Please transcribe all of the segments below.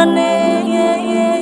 doorane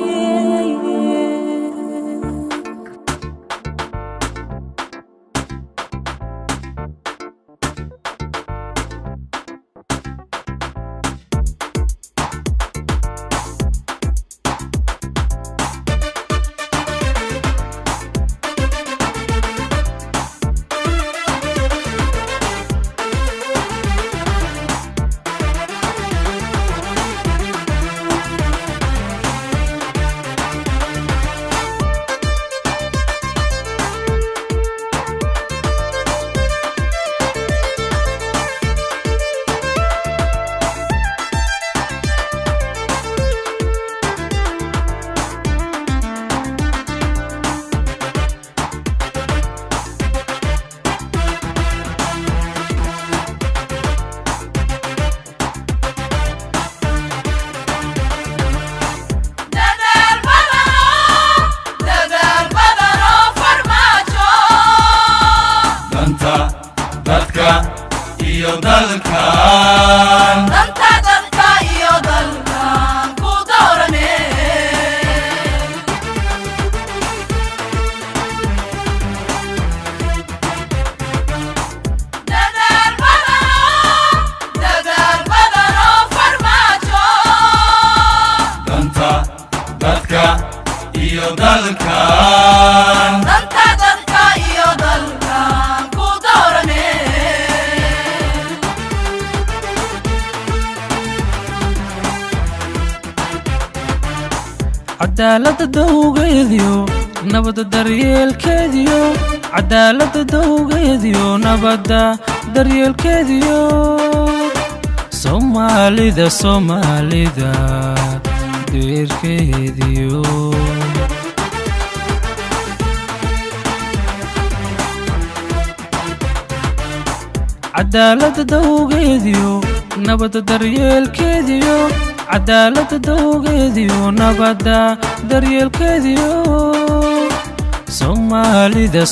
iyo dalkan danta dalka iyo dalkan ku doorane dadal badano farmaajo danta dadka iyo dalkan danta dalka iyo dalkan ku doorane cadaalada dawgeediyo nabada daryeelkeediyo cadaalada dawgeediyo nabada daryeelkeediyo Soomaalida deerkeediyo cadaalada dawgeediyo nabada daryeelkeediyo cadaalada dawgeediyo nabada daryeelkeediyo Soomaalida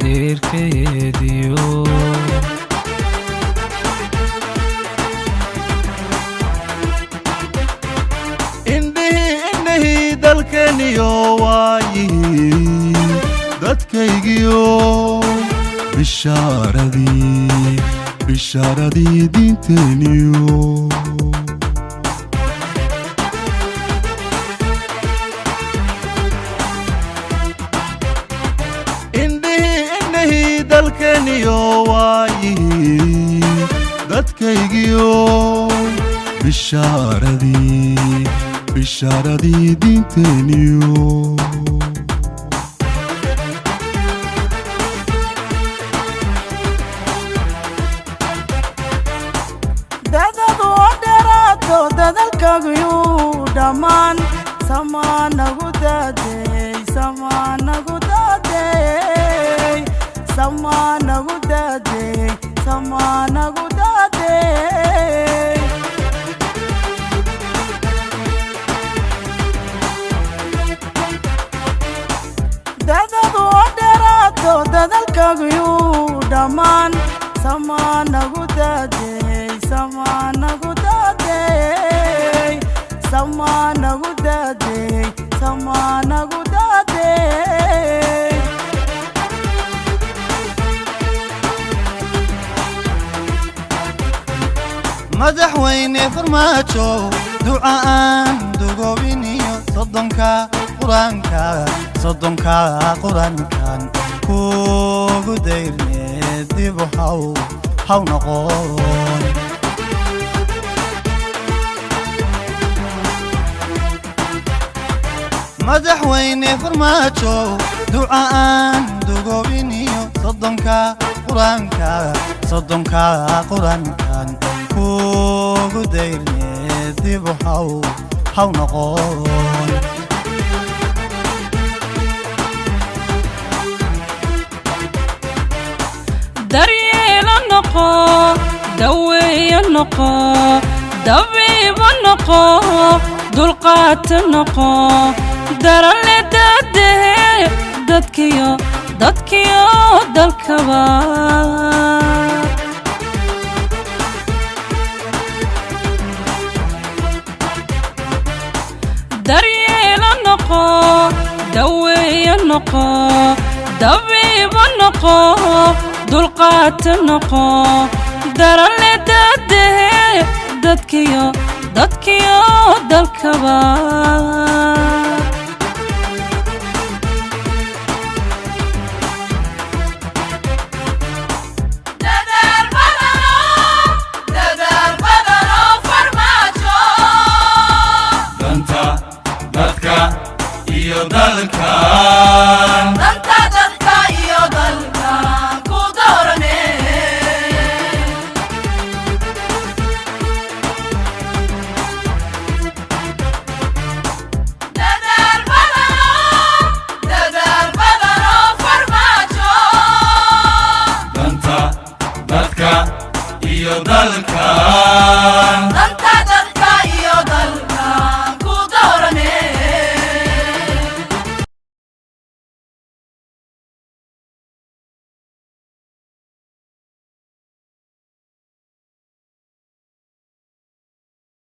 deerkeediyo indhihi dalkaniyo waayi dadkaygiyo bisharadii diinteniyo indhihi dalkaniyo waayi dadkaygiyo bisharadii diinteniyo dadadu dheeraato dadalkaagu dhammaan samaanagu daadey samaanagu daadey samaanagu daadey samaanagu daadey dadadu dheeraato dadalkaagu dhammaan samaanagu daadey samaanagu daadey samaanagu daadey samaanagu daadey madaxweyne farmaajo ducaan dugoobiniyo soddonka quraankan kugu dayrne dib haw noqon madaxweyne farmaajo ducaan dugoobiniyo soddonka quraankan kugu dayrne dib haw noqon daryeelo noqo daweeyo noqo dabiibo noqo dulqaad noqo darale daadee dadkiyo dalkaba daweeya noqo dabiiba noqo dulqaata noqo darale dadehe dadkiyo dalkaba dadaal badanoo farmaajo danta dadka iyo dalka